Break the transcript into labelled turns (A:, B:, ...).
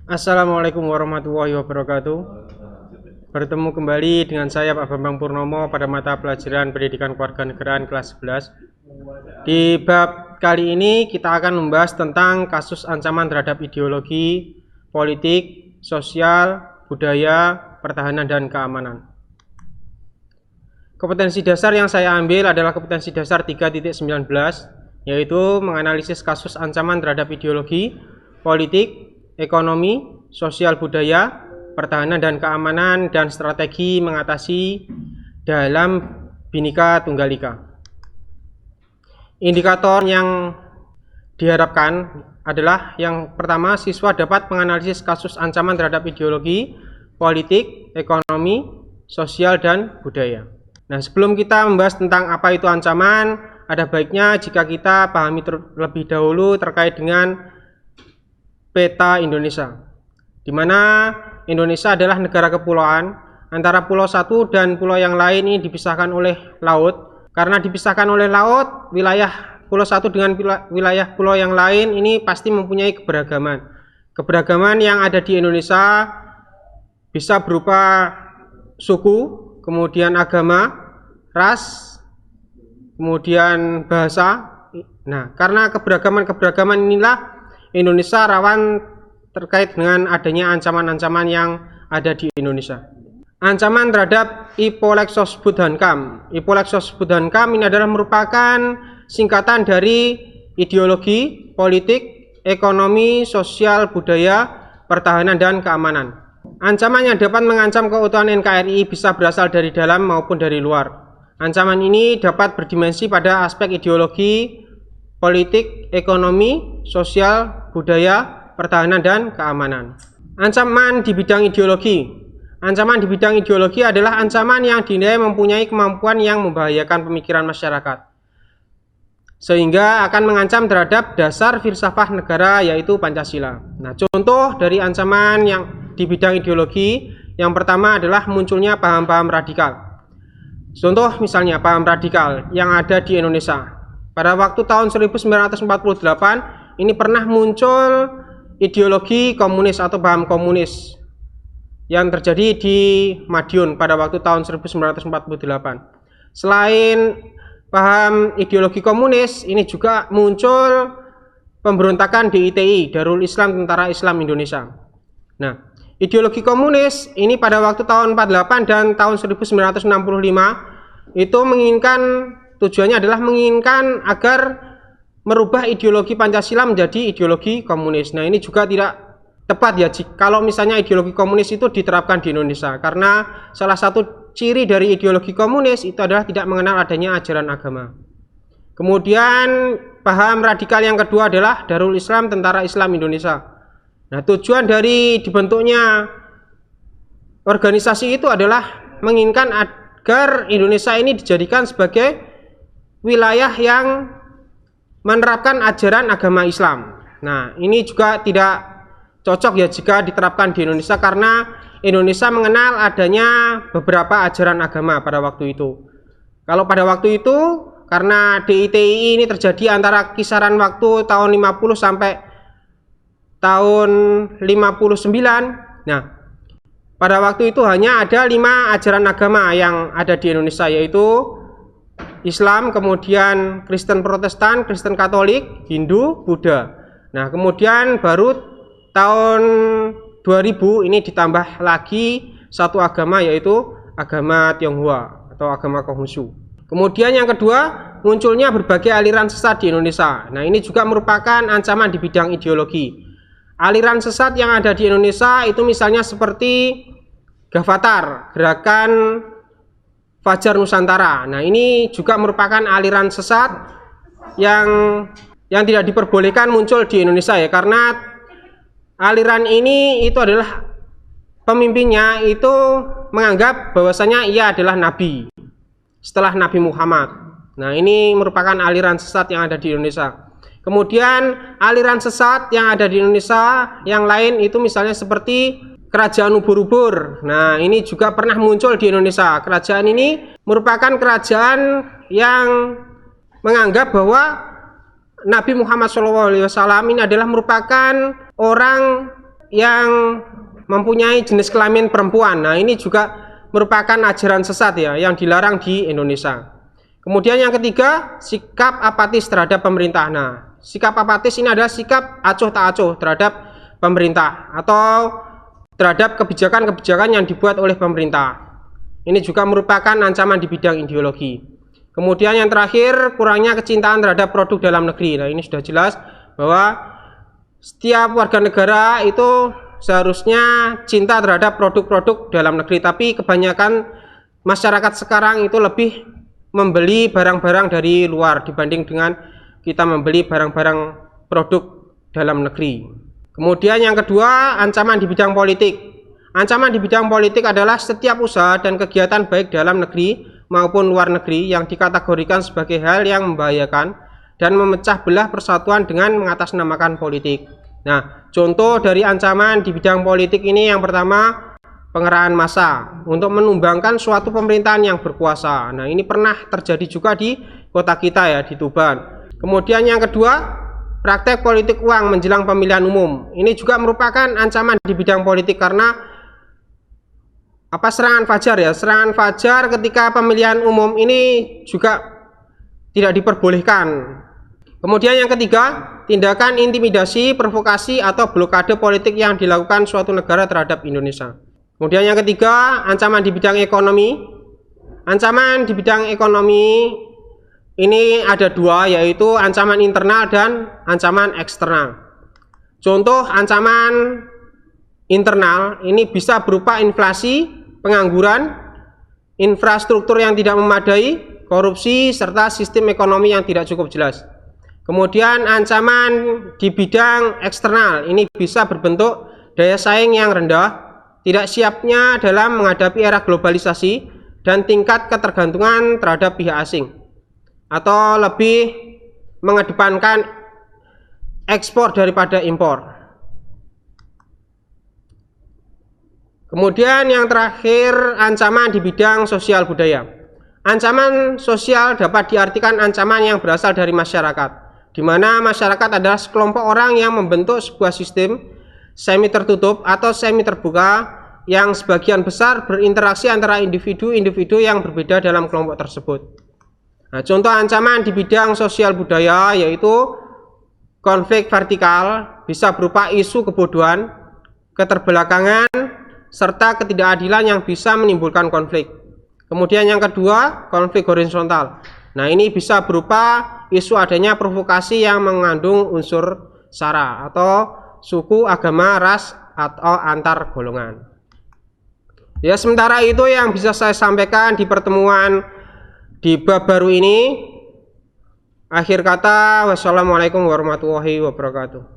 A: Assalamualaikum warahmatullahi wabarakatuh. Bertemu kembali dengan saya Pak Bambang Purnomo pada mata pelajaran Pendidikan Kewarganegaraan kelas 11. Di bab kali ini kita akan membahas tentang kasus ancaman terhadap ideologi, politik, sosial, budaya, pertahanan, dan keamanan. Kompetensi dasar yang saya ambil adalah kompetensi dasar 3.19, yaitu menganalisis kasus ancaman terhadap ideologi, politik, ekonomi, sosial budaya, pertahanan dan keamanan, dan strategi mengatasi dalam Bhinneka Tunggal Ika. Indikator yang diharapkan adalah yang pertama, siswa dapat menganalisis kasus ancaman terhadap ideologi, politik, ekonomi, sosial, dan budaya. Nah, sebelum kita membahas tentang apa itu ancaman, ada baiknya jika kita pahami terlebih dahulu terkait dengan peta Indonesia, di mana Indonesia adalah negara kepulauan. Antara pulau satu dan pulau yang lain ini dipisahkan oleh laut. Karena dipisahkan oleh laut, wilayah pulau satu dengan wilayah pulau yang lain ini pasti mempunyai keberagaman. Keberagaman yang ada di Indonesia bisa berupa suku, kemudian agama, ras, kemudian bahasa. Nah, karena keberagaman inilah Indonesia rawan terkait dengan adanya ancaman-ancaman yang ada di Indonesia. Ancaman terhadap Ipolexos Budhankam. Ipolexos Budhankam ini adalah merupakan singkatan dari ideologi, politik, ekonomi, sosial, budaya, pertahanan, dan keamanan. Ancaman yang dapat mengancam keutuhan NKRI bisa berasal dari dalam maupun dari luar. Ancaman ini dapat berdimensi pada aspek ideologi, politik, ekonomi, sosial, budaya, pertahanan, dan keamanan. Ancaman di bidang ideologi. Ancaman di bidang ideologi adalah ancaman yang dinilai mempunyai kemampuan yang membahayakan pemikiran masyarakat, sehingga akan mengancam terhadap dasar filsafat negara, yaitu Pancasila. Nah, contoh dari ancaman yang di bidang ideologi, yang pertama adalah munculnya paham-paham radikal. Contoh misalnya paham radikal yang ada di Indonesia. Pada waktu tahun 1948 ini pernah muncul ideologi komunis atau paham komunis yang terjadi di Madiun pada waktu tahun 1948. Selain paham ideologi komunis, ini juga muncul pemberontakan DITI, Darul Islam Tentara Islam Indonesia. Nah, ideologi komunis ini pada waktu tahun 48 dan tahun 1965 itu tujuannya adalah menginginkan agar merubah ideologi Pancasila menjadi ideologi komunis. Nah, ini juga tidak tepat ya kalau misalnya ideologi komunis itu diterapkan di Indonesia, karena salah satu ciri dari ideologi komunis itu adalah tidak mengenal adanya ajaran agama. Kemudian paham radikal yang kedua adalah Darul Islam Tentara Islam Indonesia. Nah, tujuan dari dibentuknya organisasi itu adalah menginginkan agar Indonesia ini dijadikan sebagai wilayah yang menerapkan ajaran agama Islam. Nah, ini juga tidak cocok ya jika diterapkan di Indonesia, karena Indonesia mengenal adanya beberapa ajaran agama pada waktu itu. Kalau pada waktu itu, karena DITI ini terjadi antara kisaran waktu tahun 50 sampai tahun 59. Nah, pada waktu itu hanya ada 5 ajaran agama yang ada di Indonesia, yaitu Islam, kemudian Kristen Protestan, Kristen Katolik, Hindu, Buddha. Nah, kemudian baru tahun 2000 ini ditambah lagi satu agama, yaitu agama Tionghoa atau agama Konghucu. Kemudian yang kedua, munculnya berbagai aliran sesat di Indonesia. Nah, ini juga merupakan ancaman di bidang ideologi. Aliran sesat yang ada di Indonesia itu misalnya seperti Gavatar, Gerakan Fajar Nusantara. Nah, ini juga merupakan aliran sesat yang tidak diperbolehkan muncul di Indonesia ya, karena aliran ini itu adalah pemimpinnya itu menganggap bahwasanya ia adalah nabi setelah Nabi Muhammad. Nah, ini merupakan aliran sesat yang ada di Indonesia. Kemudian aliran sesat yang ada di Indonesia yang lain itu misalnya seperti Kerajaan Ubur-ubur. Nah, ini juga pernah muncul di Indonesia. Kerajaan ini merupakan kerajaan yang menganggap bahwa Nabi Muhammad SAW ini adalah merupakan orang yang mempunyai jenis kelamin perempuan. Nah, ini juga merupakan ajaran sesat ya, yang dilarang di Indonesia. Kemudian yang ketiga, sikap apatis terhadap pemerintah. Nah, sikap apatis ini adalah sikap acuh tak acuh terhadap pemerintah atau terhadap kebijakan-kebijakan yang dibuat oleh pemerintah. Ini juga merupakan ancaman di bidang ideologi. Kemudian yang terakhir, kurangnya kecintaan terhadap produk dalam negeri. Nah, ini sudah jelas bahwa setiap warga negara itu seharusnya cinta terhadap produk-produk dalam negeri, tapi kebanyakan masyarakat sekarang itu lebih membeli barang-barang dari luar dibanding dengan kita membeli barang-barang produk dalam negeri. Kemudian yang kedua, ancaman di bidang politik. Ancaman di bidang politik adalah setiap usaha dan kegiatan baik dalam negeri maupun luar negeri yang dikategorikan sebagai hal yang membahayakan dan memecah belah persatuan dengan mengatasnamakan politik. Nah, contoh dari ancaman di bidang politik ini yang pertama, pengerahan massa untuk menumbangkan suatu pemerintahan yang berkuasa. Nah, ini pernah terjadi juga di kota kita ya, di Tuban. Kemudian yang kedua, praktek politik uang menjelang pemilihan umum. Ini juga merupakan ancaman di bidang politik karena serangan fajar ya. Serangan fajar ketika pemilihan umum ini juga tidak diperbolehkan. Kemudian yang ketiga, tindakan intimidasi, provokasi atau blokade politik yang dilakukan suatu negara terhadap Indonesia. Kemudian yang ketiga, ancaman di bidang ekonomi. Ancaman di bidang ekonomi ini ada dua, yaitu ancaman internal dan ancaman eksternal. Contoh ancaman internal ini bisa berupa inflasi, pengangguran, infrastruktur yang tidak memadai, korupsi, serta sistem ekonomi yang tidak cukup jelas. Kemudian ancaman di bidang eksternal ini bisa berbentuk daya saing yang rendah, tidak siapnya dalam menghadapi era globalisasi, dan tingkat ketergantungan terhadap pihak asing, atau lebih mengedepankan ekspor daripada impor. Kemudian yang terakhir, ancaman di bidang sosial budaya. Ancaman sosial dapat diartikan ancaman yang berasal dari masyarakat, di mana masyarakat adalah sekelompok orang yang membentuk sebuah sistem semi tertutup atau semi terbuka yang sebagian besar berinteraksi antara individu-individu yang berbeda dalam kelompok tersebut. Nah, contoh ancaman di bidang sosial budaya yaitu konflik vertikal, bisa berupa isu kebodohan, keterbelakangan, serta ketidakadilan yang bisa menimbulkan konflik. Kemudian yang kedua, konflik horizontal. Nah, ini bisa berupa isu adanya provokasi yang mengandung unsur sara atau suku, agama, ras, atau antar golongan. Ya, sementara itu yang bisa saya sampaikan di pertemuan di bab baru ini. Akhir kata, wassalamualaikum warahmatullahi wabarakatuh.